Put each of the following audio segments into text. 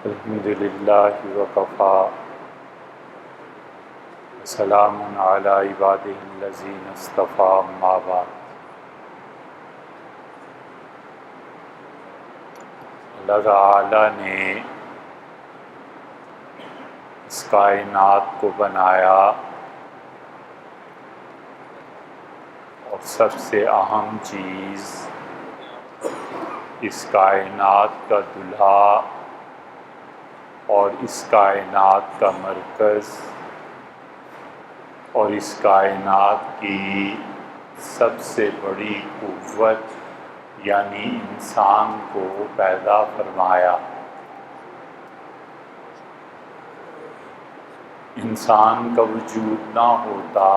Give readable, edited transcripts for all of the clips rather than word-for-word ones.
الحمد للہ وکفا سلام علی عبادہ الذین اصطفیٰ اما بعد۔ اللہ تعالی نے اس کائنات کو بنایا اور سب سے اہم چیز اس کائنات کا دلہا اور اس کائنات کا مرکز اور اس کائنات کی سب سے بڑی قوت یعنی انسان کو پیدا فرمایا۔ انسان کا وجود نہ ہوتا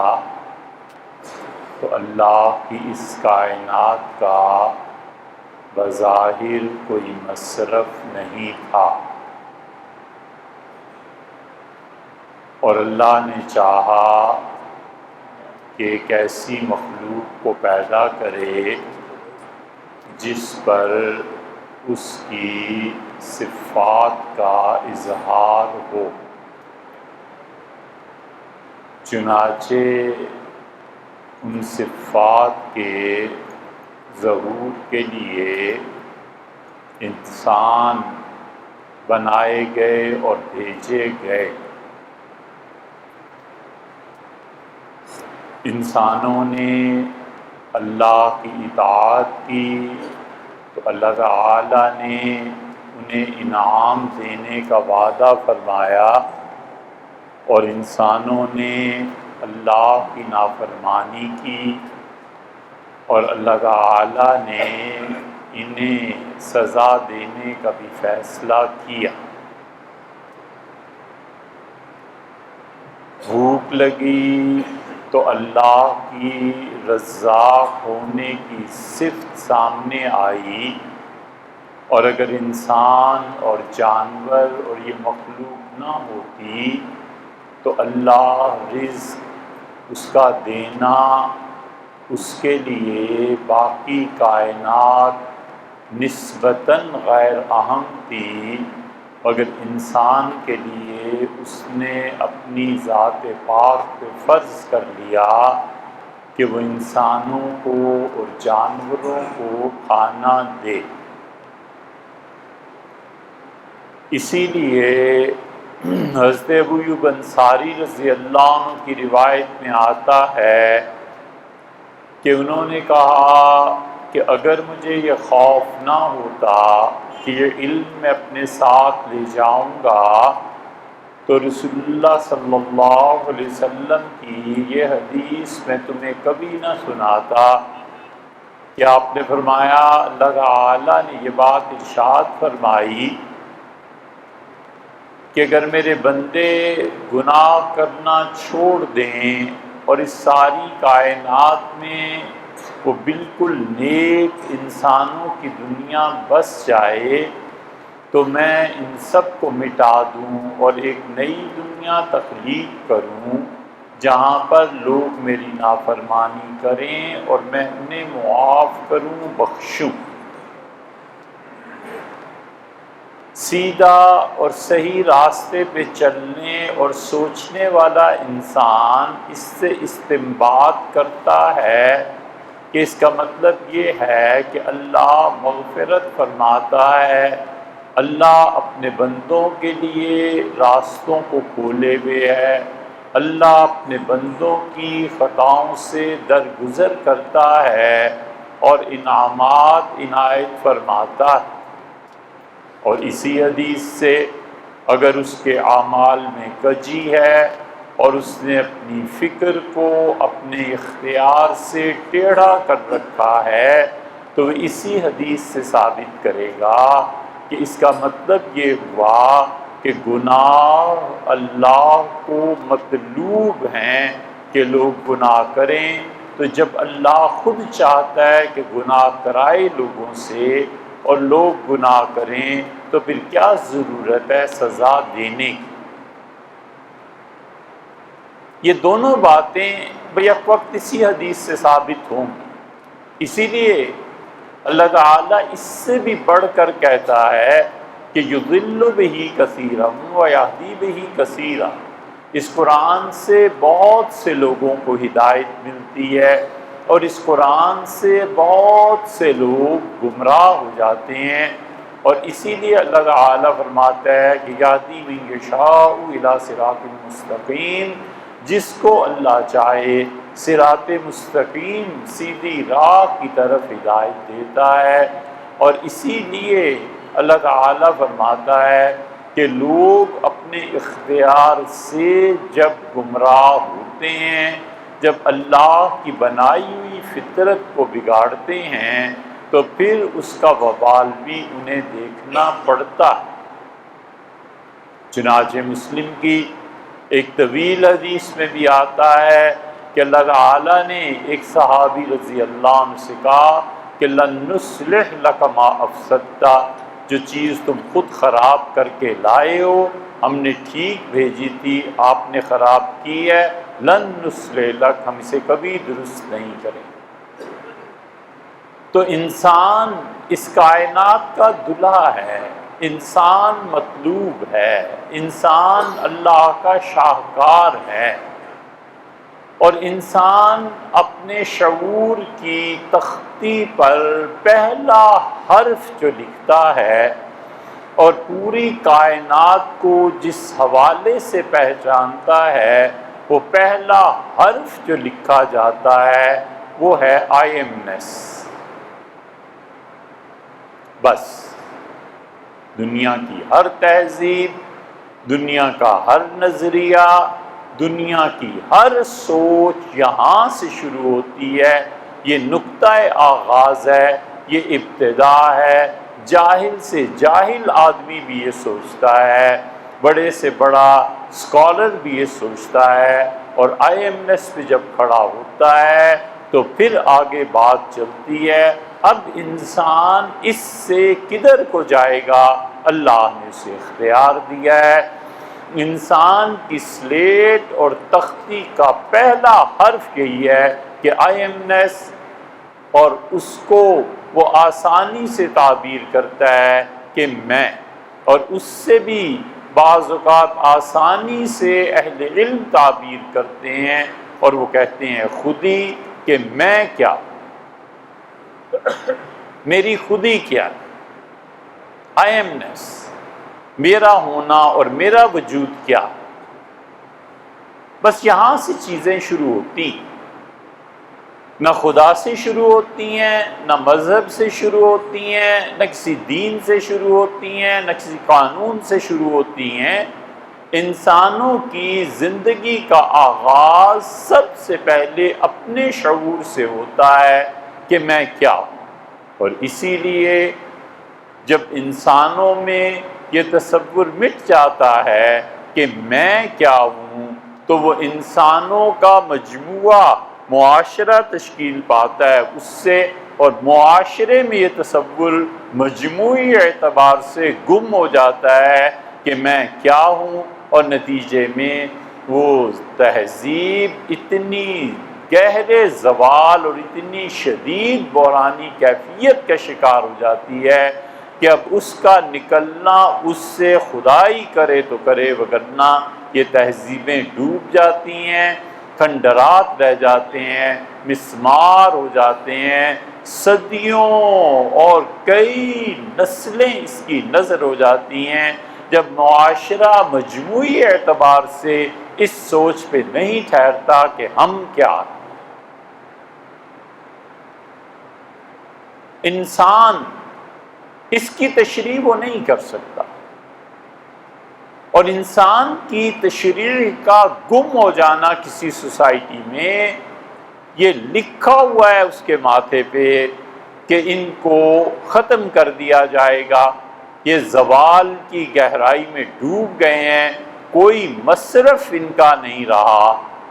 تو اللہ کی اس کائنات کا بظاہر کوئی مصرف نہیں تھا، اور اللہ نے چاہا کہ ایک ایسی مخلوق کو پیدا کرے جس پر اس کی صفات کا اظہار ہو۔ چنانچہ ان صفات کے ظہور کے لیے انسان بنائے گئے اور بھیجے گئے۔ انسانوں نے اللہ کی اطاعت کی تو اللہ تعالی نے انہیں انعام دینے کا وعدہ فرمایا، اور انسانوں نے اللہ کی نافرمانی کی اور اللہ تعالی نے انہیں سزا دینے کا بھی فیصلہ کیا۔ بھوک لگی تو اللہ کی رزاق ہونے کی صفت سامنے آئی، اور اگر انسان اور جانور اور یہ مخلوق نہ ہوتی تو اللہ رزق اس کا دینا اس کے لیے باقی کائنات نسبتاً غیر اہم تھی، مگر انسان کے لیے اس نے اپنی ذات پاک پہ فرض کر لیا کہ وہ انسانوں کو اور جانوروں کو کھانا دے۔ اسی لیے حضرت ابو ایوب انصاری رضی اللہ عنہ کی روایت میں آتا ہے کہ انہوں نے کہا کہ اگر مجھے یہ خوف نہ ہوتا کہ یہ علم میں اپنے ساتھ لے جاؤں گا تو رسول اللہ صلی اللہ علیہ وسلم کی یہ حدیث میں تمہیں کبھی نہ سناتا کہ آپ نے فرمایا، اللہ تعالی نے یہ بات ارشاد فرمائی کہ اگر میرے بندے گناہ کرنا چھوڑ دیں اور اس ساری کائنات میں وہ بالکل نیک انسانوں کی دنیا بس جائے تو میں ان سب کو مٹا دوں اور ایک نئی دنیا تخلیق کروں جہاں پر لوگ میری نافرمانی کریں اور میں انہیں معاف کروں، بخشوں۔ سیدھا اور صحیح راستے پہ چلنے اور سوچنے والا انسان اس سے استنباط کرتا ہے کہ اس کا مطلب یہ ہے کہ اللہ مغفرت فرماتا ہے، اللہ اپنے بندوں کے لیے راستوں کو کھولے ہوئے ہے، اللہ اپنے بندوں کی خطاؤں سے درگزر کرتا ہے اور انعامات عنایت فرماتا ہے۔ اور اسی حدیث سے اگر اس کے اعمال میں کجی ہے اور اس نے اپنی فکر کو اپنے اختیار سے ٹیڑھا کر رکھا ہے تو وہ اسی حدیث سے ثابت کرے گا کہ اس کا مطلب یہ ہوا کہ گناہ اللہ کو مطلوب ہیں کہ لوگ گناہ کریں، تو جب اللہ خود چاہتا ہے کہ گناہ کرائے لوگوں سے اور لوگ گناہ کریں تو پھر کیا ضرورت ہے سزا دینے کی۔ یہ دونوں باتیں بیک وقت اسی حدیث سے ثابت ہوں گی، اسی لیے اللہ تعالیٰ اس سے بھی بڑھ کر کہتا ہے کہ یضل بہ کثیرا ویہدی بہ کثیرا، اس قرآن سے بہت سے لوگوں کو ہدایت ملتی ہے اور اس قرآن سے بہت سے لوگ گمراہ ہو جاتے ہیں، اور اسی لیے اللہ تعالیٰ فرماتا ہے کہ یہدی من یشاء الی صراط مستقیم، جس کو اللہ چاہے صراط مستقیم سیدھی راہ کی طرف ہدایت دیتا ہے۔ اور اسی لیے اللہ تعالیٰ فرماتا ہے کہ لوگ اپنے اختیار سے جب گمراہ ہوتے ہیں، جب اللہ کی بنائی ہوئی فطرت کو بگاڑتے ہیں، تو پھر اس کا وبال بھی انہیں دیکھنا پڑتا ہے۔ چنانچہ مسلم کی ایک طویل حدیث میں بھی آتا ہے کہ اللہ تعالیٰ نے ایک صحابی رضی اللہ عنہ سے کہا کہ لن نصلح لک ما افسدت، جو چیز تم خود خراب کر کے لائے ہو ہم نے ٹھیک بھیجی تھی، آپ نے خراب کی ہے، لن نصلح لک، ہم اسے کبھی درست نہیں کریں۔ تو انسان اس کائنات کا دلہا ہے، انسان مطلوب ہے، انسان اللہ کا شاہکار ہے، اور انسان اپنے شعور کی تختی پر پہلا حرف جو لکھتا ہے اور پوری کائنات کو جس حوالے سے پہچانتا ہے، وہ پہلا حرف جو لکھا جاتا ہے وہ ہے آئی ایم ایس۔ بس دنیا کی ہر تہذیب، دنیا کا ہر نظریہ، دنیا کی ہر سوچ یہاں سے شروع ہوتی ہے۔ یہ نقطہ آغاز ہے، یہ ابتدا ہے۔ جاہل سے جاہل آدمی بھی یہ سوچتا ہے، بڑے سے بڑا اسکالر بھی یہ سوچتا ہے، اور آئی ایم ایس پہ جب کھڑا ہوتا ہے تو پھر آگے بات چلتی ہے۔ اب انسان اس سے کدھر کو جائے گا؟ اللہ نے اسے اختیار دیا ہے۔ انسان کی سلیٹ اور تختی کا پہلا حرف یہی ہے کہ آئی ایم ایس، اور اس کو وہ آسانی سے تعبیر کرتا ہے کہ میں، اور اس سے بھی بعض اوقات آسانی سے اہل علم تعبیر کرتے ہیں اور وہ کہتے ہیں خودی، کہ میں کیا، میری خودی کیا، آئی ایم نیس، میرا ہونا اور میرا وجود کیا۔ بس یہاں سے چیزیں شروع ہوتی، نہ خدا سے شروع ہوتی ہیں، نہ مذہب سے شروع ہوتی ہیں، نہ کسی دین سے شروع ہوتی ہیں، نہ کسی قانون سے شروع ہوتی ہیں۔ انسانوں کی زندگی کا آغاز سب سے پہلے اپنے شعور سے ہوتا ہے کہ میں کیا ہوں، اور اسی لیے جب انسانوں میں یہ تصور مٹ جاتا ہے کہ میں کیا ہوں، تو وہ انسانوں کا مجموعہ معاشرہ تشکیل پاتا ہے اس سے، اور معاشرے میں یہ تصور مجموعی اعتبار سے گم ہو جاتا ہے کہ میں کیا ہوں، اور نتیجے میں وہ تہذیب اتنی گہرے زوال اور اتنی شدید بحرانی کیفیت کا شکار ہو جاتی ہے کہ اب اس کا نکلنا اس سے خدائی کرے تو کرے، وگرنہ یہ تہذیبیں ڈوب جاتی ہیں، کھنڈرات رہ جاتے ہیں، مسمار ہو جاتے ہیں، صدیوں اور کئی نسلیں اس کی نظر ہو جاتی ہیں، جب معاشرہ مجموعی اعتبار سے اس سوچ پہ نہیں ٹھہرتا کہ ہم کیا ہیں۔ انسان اس کی تشریح وہ نہیں کر سکتا، اور انسان کی تشریح کا گم ہو جانا کسی سوسائٹی میں، یہ لکھا ہوا ہے اس کے ماتھے پہ کہ ان کو ختم کر دیا جائے گا، یہ زوال کی گہرائی میں ڈوب گئے ہیں، کوئی مصرف ان کا نہیں رہا۔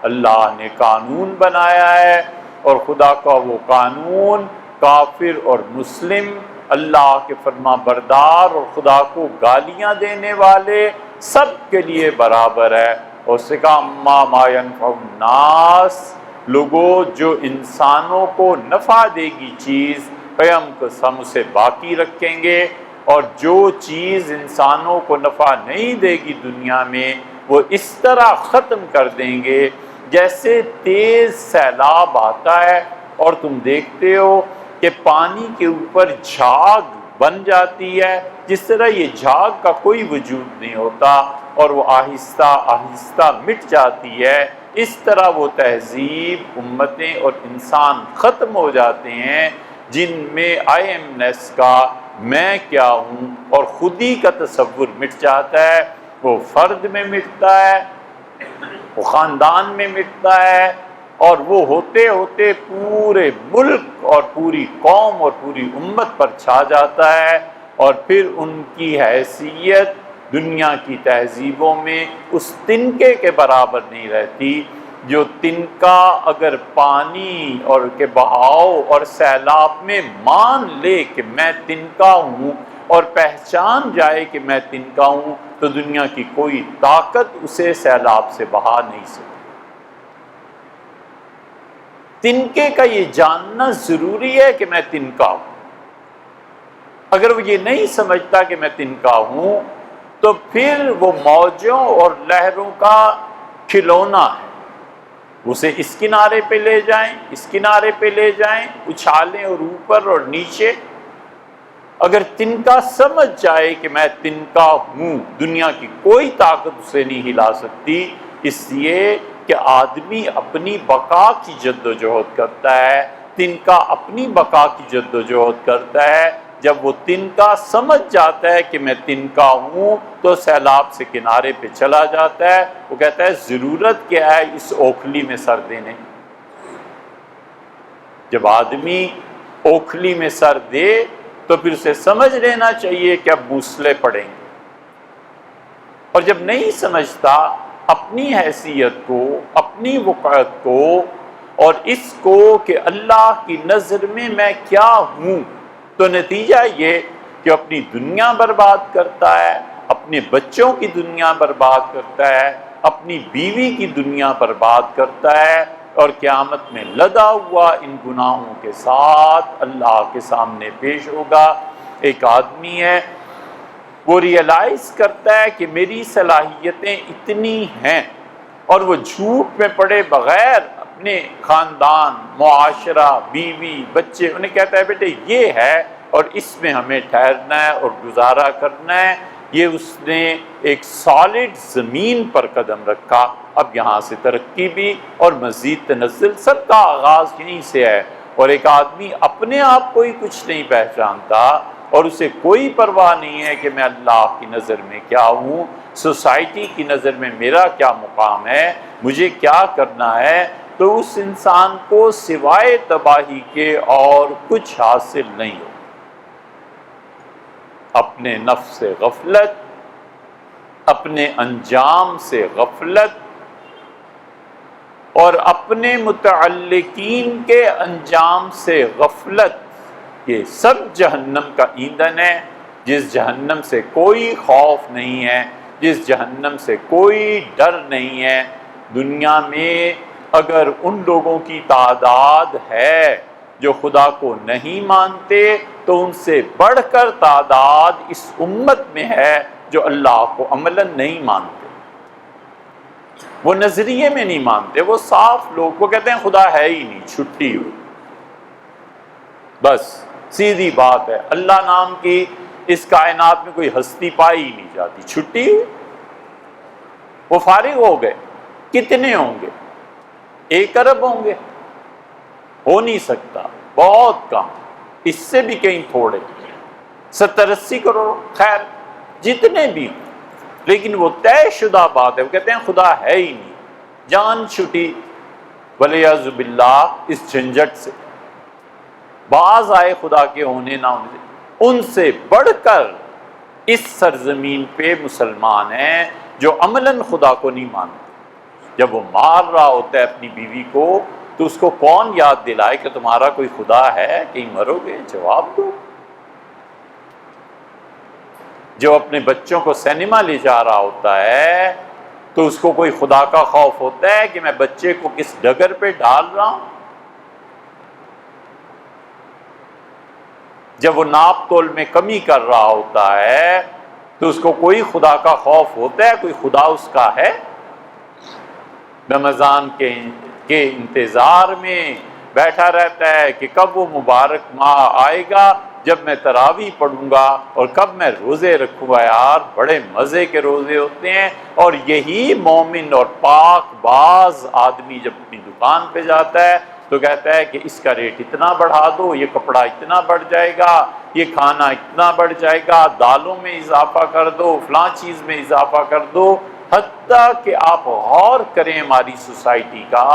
اللہ نے قانون بنایا ہے، اور خدا کا وہ قانون کافر اور مسلم، اللہ کے فرما بردار اور خدا کو گالیاں دینے والے سب کے لیے برابر ہے۔ اور اس سے کہا اما ما ینفع الناس، لوگوں جو انسانوں کو نفع دے گی چیز، ہم اسے باقی رکھیں گے، اور جو چیز انسانوں کو نفع نہیں دے گی دنیا میں وہ اس طرح ختم کر دیں گے جیسے تیز سیلاب آتا ہے اور تم دیکھتے ہو کہ پانی کے اوپر جھاگ بن جاتی ہے، جس طرح یہ جھاگ کا کوئی وجود نہیں ہوتا اور وہ آہستہ آہستہ مٹ جاتی ہے، اس طرح وہ تہذیب، امتیں اور انسان ختم ہو جاتے ہیں جن میں آئی ایم نیس کا میں کیا ہوں اور خودی کا تصور مٹ جاتا ہے۔ وہ فرد میں مٹتا ہے، وہ خاندان میں مٹتا ہے، اور وہ ہوتے ہوتے پورے ملک اور پوری قوم اور پوری امت پر چھا جاتا ہے، اور پھر ان کی حیثیت دنیا کی تہذیبوں میں اس تنکے کے برابر نہیں رہتی جو تنکا اگر پانی اور کے بہاؤ اور سیلاب میں مان لے کہ میں تنکا ہوں اور پہچان جائے کہ میں تنکا ہوں تو دنیا کی کوئی طاقت اسے سیلاب سے بہا نہیں سکتی۔ تنکے کا یہ جاننا ضروری ہے کہ میں تنکا ہوں۔ اگر وہ یہ نہیں سمجھتا کہ میں تنکا ہوں تو پھر وہ موجوں اور لہروں کا کھلونا ہے، اسے اس کنارے پہ لے جائیں، اس کنارے پہ لے جائیں، اچھالیں اور اوپر اور نیچے۔ اگر تنکا سمجھ جائے کہ میں تنکا ہوں، دنیا کی کوئی طاقت اسے نہیں ہلا سکتی، اس لیے کہ آدمی اپنی بقا کی جد و جہد کرتا ہے، تنکا اپنی بقا کی جد و جہد کرتا ہے۔ جب وہ تنکا سمجھ جاتا ہے کہ میں تنکا ہوں تو سیلاب سے کنارے پہ چلا جاتا ہے، وہ کہتا ہے ضرورت کیا ہے اس اوکھلی میں سر دینے۔ جب آدمی اوکھلی میں سر دے تو پھر اسے سمجھ لینا چاہیے کہ اب موسلے پڑیں گے، اور جب نہیں سمجھتا اپنی حیثیت کو، اپنی وقعت کو، اور اس کو کہ اللہ کی نظر میں کیا ہوں، تو نتیجہ یہ کہ اپنی دنیا برباد کرتا ہے، اپنے بچوں کی دنیا برباد کرتا ہے، اپنی بیوی کی دنیا برباد کرتا ہے، اور قیامت میں لدا ہوا ان گناہوں کے ساتھ اللہ کے سامنے پیش ہوگا۔ ایک آدمی ہے، وہ ریئلائز کرتا ہے کہ میری صلاحیتیں اتنی ہیں، اور وہ جھوٹ میں پڑے بغیر اپنے خاندان، معاشرہ، بیوی، بچے، انہیں کہتا ہے بیٹے یہ ہے اور اس میں ہمیں ٹھہرنا ہے اور گزارا کرنا ہے۔ یہ اس نے ایک سالڈ زمین پر قدم رکھا۔ اب یہاں سے ترقی بھی اور مزید تنزل، سب کا آغاز یہیں سے ہے۔ اور ایک آدمی اپنے آپ کو ہی کچھ نہیں پہچانتا اور اسے کوئی پرواہ نہیں ہے کہ میں اللہ کی نظر میں کیا ہوں، سوسائٹی کی نظر میں میرا کیا مقام ہے، مجھے کیا کرنا ہے، تو اس انسان کو سوائے تباہی کے اور کچھ حاصل نہیں ہو۔ اپنے نفس سے غفلت، اپنے انجام سے غفلت، اور اپنے متعلقین کے انجام سے غفلت، یہ سب جہنم کا ایندھن ہے، جس جہنم سے کوئی خوف نہیں ہے، جس جہنم سے کوئی ڈر نہیں ہے۔ دنیا میں اگر ان لوگوں کی تعداد ہے جو خدا کو نہیں مانتے تو ان سے بڑھ کر تعداد اس امت میں ہے جو اللہ کو عملاً نہیں مانتے۔ وہ نظریے میں نہیں مانتے، وہ صاف لوگ، وہ کہتے ہیں خدا ہے ہی نہیں، چھٹی ہوئی، بس سیدھی بات ہے، اللہ نام کی اس کائنات میں کوئی ہستی پائی ہی نہیں جاتی، چھٹی ہوئی۔ وہ فارغ ہو گئے۔ کتنے ہوں گے؟ 1 ارب ہوں گے؟ ہو نہیں سکتا، بہت کم، اس سے بھی کہیں تھوڑے، 70-80 کروڑ، خیر جتنے بھی ہوں، لیکن وہ طے شدہ بات ہے، وہ کہتے ہیں خدا ہے ہی نہیں، جان چھٹی ولیعذ باللہ اس جھنجٹ سے۔ بعض آئے خدا کے ہونے نہ ہونے سے، ان سے بڑھ کر اس سرزمین پہ مسلمان ہیں جو عملاً خدا کو نہیں مانتے۔ جب وہ مار رہا ہوتا ہے اپنی بیوی کو تو اس کو کون یاد دلائے کہ تمہارا کوئی خدا ہے، کہیں مرو گے؟ جواب دو۔ جو اپنے بچوں کو سینما لے جا رہا ہوتا ہے تو اس کو کوئی خدا کا خوف ہوتا ہے کہ میں بچے کو کس ڈگر پہ ڈال رہا ہوں؟ جب وہ ناپ تول میں کمی کر رہا ہوتا ہے تو اس کو کوئی خدا کا خوف ہوتا ہے؟ کوئی خدا اس کا ہے؟ رمضان کے انتظار میں بیٹھا رہتا ہے کہ کب وہ مبارک ماہ آئے گا جب میں تراویح پڑھوں گا اور کب میں روزے رکھوں گا۔ یار بڑے مزے کے روزے ہوتے ہیں۔ اور یہی مومن اور پاک باز آدمی جب اپنی دکان پہ جاتا ہے تو کہتا ہے کہ اس کا ریٹ اتنا بڑھا دو، یہ کپڑا اتنا بڑھ جائے گا، یہ کھانا اتنا بڑھ جائے گا، دالوں میں اضافہ کر دو، فلاں چیز میں اضافہ کر دو۔ حتیٰ کہ آپ غور کریں ہماری سوسائٹی کا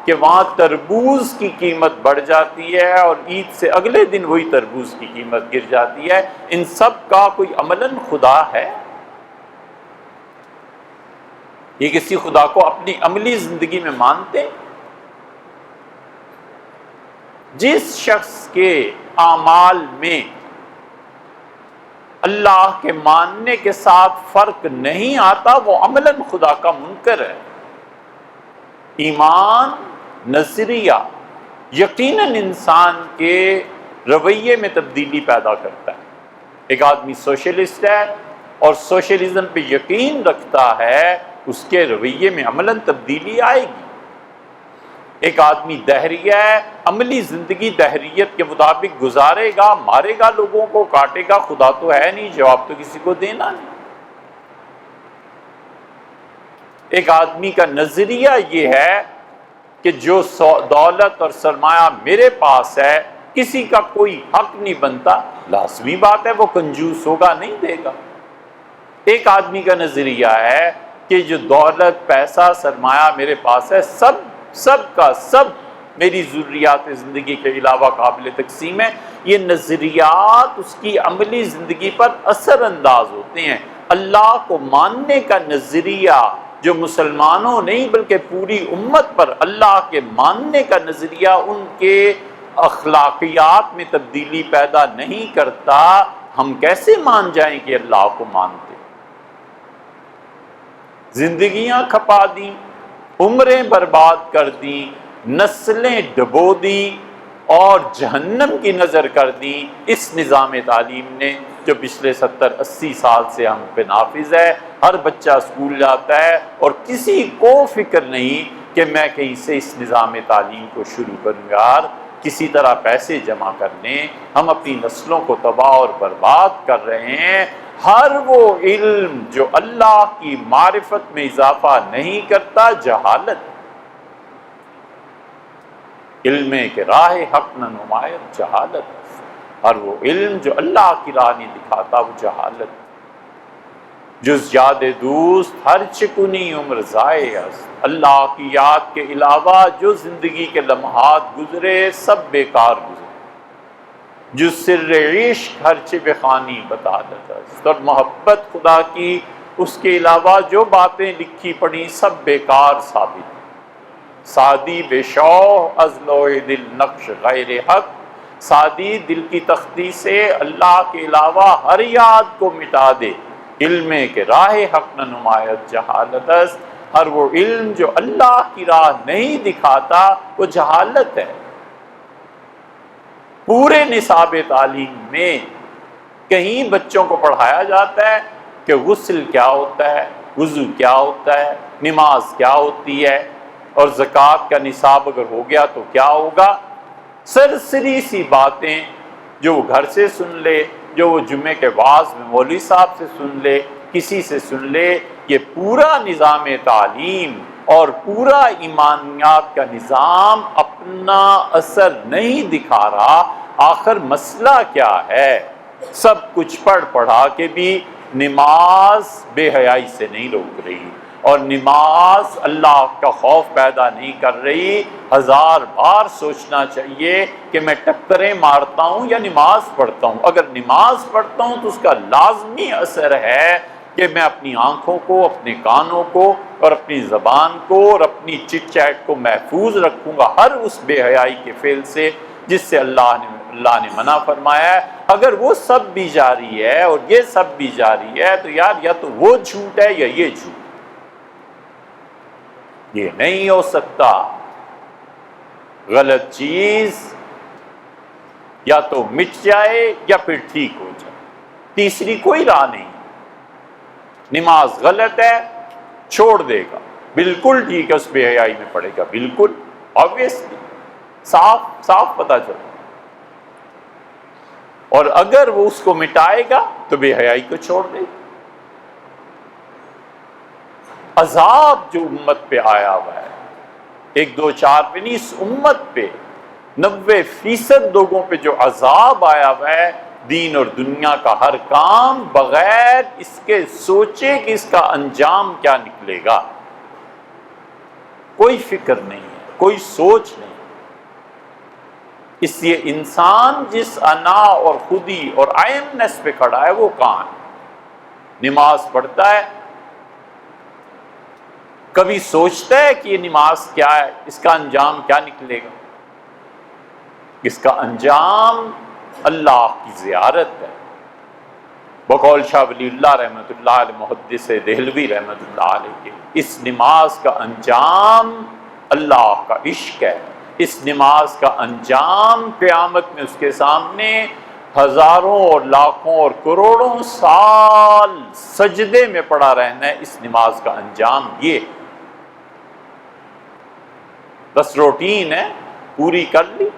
کہ وہاں تربوز کی قیمت بڑھ جاتی ہے اور عید سے اگلے دن وہی تربوز کی قیمت گر جاتی ہے۔ ان سب کا کوئی عملاً خدا ہے؟ یہ کسی خدا کو اپنی عملی زندگی میں مانتے ہیں؟ جس شخص کے اعمال میں اللہ کے ماننے کے ساتھ فرق نہیں آتا وہ عملاً خدا کا منکر ہے۔ ایمان نظریہ یقیناً انسان کے رویے میں تبدیلی پیدا کرتا ہے۔ ایک آدمی سوشلسٹ ہے اور سوشلزم پہ یقین رکھتا ہے، اس کے رویے میں عملاً تبدیلی آئے گی۔ ایک آدمی دہریہ ہے، عملی زندگی دہریت کے مطابق گزارے گا، مارے گا لوگوں کو، کاٹے گا، خدا تو ہے نہیں، جواب تو کسی کو دینا نہیں۔ ایک آدمی کا نظریہ یہ ہے کہ جو دولت اور سرمایہ میرے پاس ہے کسی کا کوئی حق نہیں بنتا، لازمی بات ہے وہ کنجوس ہوگا، نہیں دے گا۔ ایک آدمی کا نظریہ ہے کہ جو دولت، پیسہ، سرمایہ میرے پاس ہے سب کا سب میری ضروریات زندگی کے علاوہ قابل تقسیم ہے۔ یہ نظریات اس کی عملی زندگی پر اثر انداز ہوتے ہیں۔ اللہ کو ماننے کا نظریہ جو مسلمانوں نہیں بلکہ پوری امت پر اللہ کے ماننے کا نظریہ ان کے اخلاقیات میں تبدیلی پیدا نہیں کرتا، ہم کیسے مان جائیں کہ اللہ کو مانتے؟ زندگیاں کھپا دیں، عمریں برباد کر دیں، نسلیں ڈبو دیں اور جہنم کی نظر کر دیں اس نظام تعلیم نے جو پچھلے 70-80 سال سے ہم پہ نافذ ہے۔ ہر بچہ اسکول جاتا ہے اور کسی کو فکر نہیں کہ میں کہیں سے اس نظام تعلیم کو شروع کروں گا۔ کسی طرح پیسے جمع کرنے ہم اپنی نسلوں کو تباہ اور برباد کر رہے ہیں۔ ہر وہ علم جو اللہ کی معرفت میں اضافہ نہیں کرتا جہالت، علم کے راہ حق نہ نمایت جہالت، ہر وہ علم جو اللہ کی راہ نہیں دکھاتا وہ جہالت۔ جز یاد دوست ہر چکنی عمر ضائع است، اللہ کی یاد کے علاوہ جو زندگی کے لمحات گزرے سب بیکار گزرے۔ جو سر عشق ہر چہ بخوانی بطالت است، اور محبت خدا کی اس کے علاوہ جو باتیں لکھی پڑی سب بیکار ثابت۔ سعدی بے شوق از لوح دل نقش غیر حق، سعدی دل کی تختی سے اللہ کے علاوہ ہر یاد کو مٹا دے، علم کے راہ حق نہ نمایت جہالت است، ہر وہ علم جو اللہ کی راہ نہیں دکھاتا وہ جہالت ہے۔ پورے نصاب تعلیم میں کہیں بچوں کو پڑھایا جاتا ہے کہ غسل کیا ہوتا ہے، وضو کیا ہوتا ہے، نماز کیا ہوتی ہے، اور زکوٰۃ کا نصاب اگر ہو گیا تو کیا ہوگا؟ سرسری سی باتیں جو وہ گھر سے سن لے، جو وہ جمعے کے وعظ میں مولوی صاحب سے سن لے، کسی سے سن لے۔ یہ پورا نظام تعلیم اور پورا ایمانیات کا نظام اپنا اثر نہیں دکھا رہا۔ آخر مسئلہ کیا ہے؟ سب کچھ پڑھا کے بھی نماز بے حیائی سے نہیں روک رہی، اور نماز اللہ کا خوف پیدا نہیں کر رہی۔ ہزار بار سوچنا چاہیے کہ میں ٹکریں مارتا ہوں یا نماز پڑھتا ہوں۔ اگر نماز پڑھتا ہوں تو اس کا لازمی اثر ہے کہ میں اپنی آنکھوں کو، اپنے کانوں کو اور اپنی زبان کو اور اپنی چٹ چیٹ کو محفوظ رکھوں گا ہر اس بے حیائی کے فعل سے جس سے اللہ نے منع فرمایا ہے۔ اگر وہ سب بھی جاری ہے اور یہ سب بھی جاری ہے تو یار یا تو وہ جھوٹ ہے یا یہ جھوٹ، یہ نہیں ہو سکتا۔ غلط چیز یا تو مٹ جائے یا پھر ٹھیک ہو جائے، تیسری کوئی راہ نہیں۔ نماز غلط ہے چھوڑ دے گا، بالکل ٹھیک ہے، اس بے حیائی میں پڑے گا، بالکل obviously صاف صاف پتہ چلے، اور اگر وہ اس کو مٹائے گا تو بے حیائی کو چھوڑ دے گا۔ عذاب جو امت پہ آیا ہوا ہے، 1 2 4 پہ نہیں، اس امت پہ 90% لوگوں پہ جو عذاب آیا ہوا ہے، دین اور دنیا کا ہر کام بغیر اس کے سوچے کہ اس کا انجام کیا نکلے گا، کوئی فکر نہیں ہے، کوئی سوچ نہیں۔ اس لیے انسان جس انا اور خودی اور آئمنس پہ کھڑا ہے وہ کہاں ہے؟ نماز پڑھتا ہے، کبھی سوچتا ہے کہ یہ نماز کیا ہے، اس کا انجام کیا نکلے گا؟ اس کا انجام اللہ کی زیارت ہے۔ بقول شاہ ولی اللہ رحمۃ اللہ علیہ، محدث دہلوی رحمۃ اللہ علیہ کے، اس نماز کا انجام اللہ کا عشق ہے۔ اس نماز کا انجام قیامت میں اس کے سامنے ہزاروں اور لاکھوں اور کروڑوں سال سجدے میں پڑا رہنا ہے۔ اس نماز کا انجام یہ بس روٹین ہے، پوری کر لی،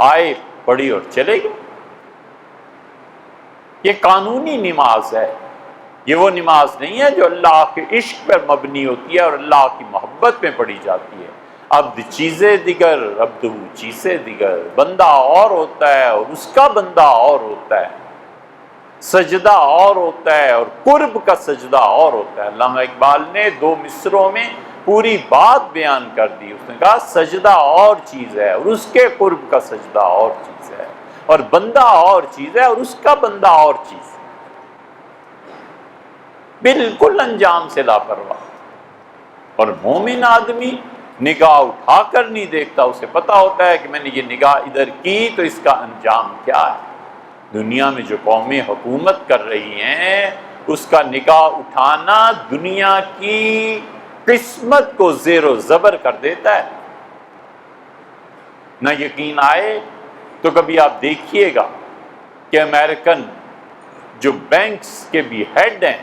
آئے پڑھی اور چلے گئے۔ یہ قانونی نماز ہے، یہ وہ نماز نہیں ہے جو اللہ کے عشق پر مبنی ہوتی ہے اور اللہ کی محبت میں پڑھی جاتی ہے۔ عبد چیزیں دیگر عبدہ چیزیں دیگر، بندہ اور ہوتا ہے اور اس کا بندہ اور ہوتا ہے، سجدہ اور ہوتا ہے اور قرب کا سجدہ اور ہوتا ہے۔ علامہ اقبال نے 2 مصروں میں پوری بات بیان کر دی، اس نے کہا سجدہ اور چیز ہے اور اس کے قرب کا سجدہ اور چیز ہے، اور بندہ اور چیز ہے اور اس کا بندہ اور چیز ہے۔ بالکل انجام سے لاپرواہ۔ اور مومن آدمی نگاہ اٹھا کر نہیں دیکھتا، اسے پتا ہوتا ہے کہ میں نے یہ نگاہ ادھر کی تو اس کا انجام کیا ہے۔ دنیا میں جو قومیں حکومت کر رہی ہیں، اس کا نگاہ اٹھانا دنیا کی قسمت کو زیر و زبر کر دیتا ہے۔ نہ یقین آئے تو کبھی آپ دیکھیے گا کہ امریکن جو بینکس کے بھی ہیڈ ہیں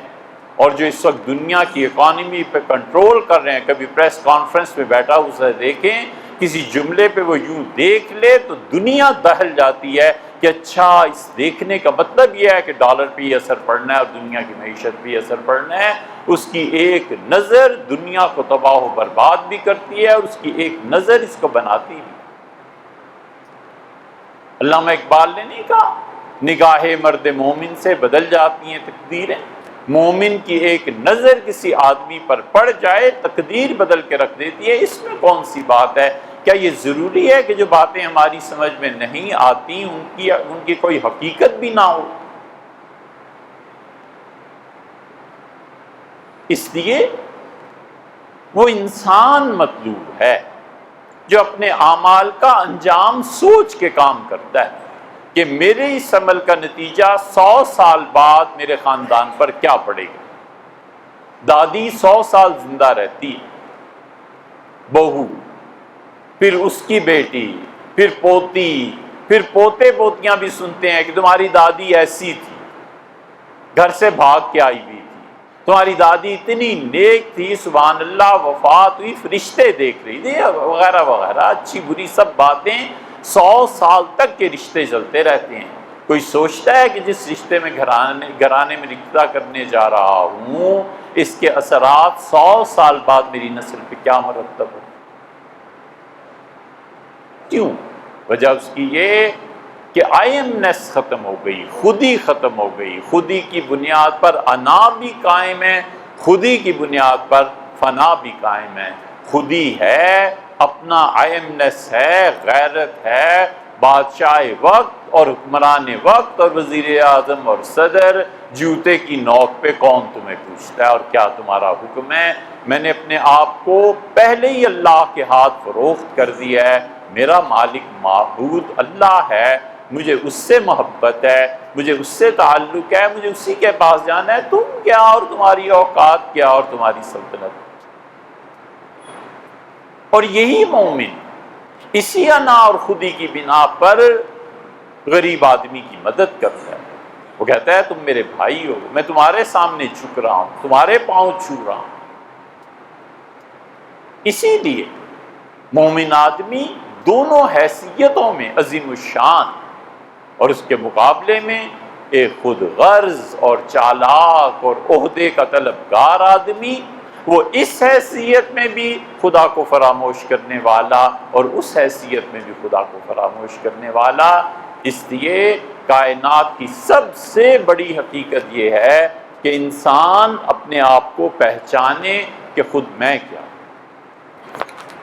اور جو اس وقت دنیا کی اکانومی پہ کنٹرول کر رہے ہیں، کبھی پریس کانفرنس میں بیٹھا اسے دیکھیں، کسی جملے پہ وہ یوں دیکھ لے تو دنیا دہل جاتی ہے کہ اچھا، اس دیکھنے کا مطلب یہ ہے کہ ڈالر پہ یہ اثر پڑنا ہے اور دنیا کی معیشت پہ یہ اثر پڑنا ہے۔ اس کی ایک نظر دنیا کو تباہ و برباد بھی کرتی ہے اور اس کی ایک نظر اس کو بناتی بھی۔ علامہ اقبال نے نہیں کہا نگاہ مرد مومن سے بدل جاتی ہیں تقدیریں؟ مومن کی ایک نظر کسی آدمی پر پڑ جائے تقدیر بدل کے رکھ دیتی ہے۔ اس میں کون سی بات ہے؟ کیا یہ ضروری ہے کہ جو باتیں ہماری سمجھ میں نہیں آتی ان کی کوئی حقیقت بھی نہ ہو؟ اس لیے وہ انسان مطلوب ہے جو اپنے اعمال کا انجام سوچ کے کام کرتا ہے کہ میرے اس عمل کا نتیجہ 100 سال بعد میرے خاندان پر کیا پڑے گا۔ دادی 100 سال زندہ رہتی، بہو، پھر اس کی بیٹی، پھر پوتی، پھر پوتے پوتیاں بھی سنتے ہیں کہ تمہاری دادی ایسی تھی، گھر سے بھاگ کے آئی ہوئی تھی، تمہاری دادی اتنی نیک تھی، سبحان اللہ، وفات ہوئی، فرشتے دیکھ رہی تھی، وغیرہ وغیرہ، اچھی بری سب باتیں۔ 100 سال تک کے رشتے چلتے رہتے ہیں۔ کوئی سوچتا ہے کہ جس رشتے میں گھرانے میں رشتہ کرنے جا رہا ہوں، اس کے اثرات 100 سال بعد میری نسل پہ کیا مرتب ہو؟ کیوں؟ وجہ اس کی یہ کہ آئمنس ختم ہو گئی، خودی ختم ہو گئی۔ خودی کی بنیاد پر انا بھی قائم ہے، خودی کی بنیاد پر فنا بھی قائم ہے۔ خودی ہے، اپنا آئمنس ہے، غیرت ہے، بادشاہ وقت اور حکمران وقت اور وزیر اعظم اور صدر، جوتے کی نوک پہ کون تمہیں پوچھتا ہے اور کیا تمہارا حکم ہے؟ میں نے اپنے آپ کو پہلے ہی اللہ کے ہاتھ فروخت کر دیا ہے، میرا مالک معبود اللہ ہے، مجھے اس سے محبت ہے، مجھے اس سے تعلق ہے، مجھے اسی کے پاس جانا ہے، تم کیا اور تمہاری اوقات کیا اور تمہاری سلطنت۔ اور یہی مومن اسی انا اور خودی کی بنا پر غریب آدمی کی مدد کرتا ہے، وہ کہتا ہے تم میرے بھائی ہو، میں تمہارے سامنے جھک رہا ہوں، تمہارے پاؤں چھو رہا ہوں۔ اسی لیے مومن آدمی دونوں حیثیتوں میں عظیم الشان، اور اس کے مقابلے میں ایک خود غرض اور چالاک اور عہدے کا طلبگار آدمی، وہ اس حیثیت میں بھی خدا کو فراموش کرنے والا اور اس حیثیت میں بھی خدا کو فراموش کرنے والا۔ اس لیے کائنات کی سب سے بڑی حقیقت یہ ہے کہ انسان اپنے آپ کو پہچانے کہ خود میں کیا ہوں۔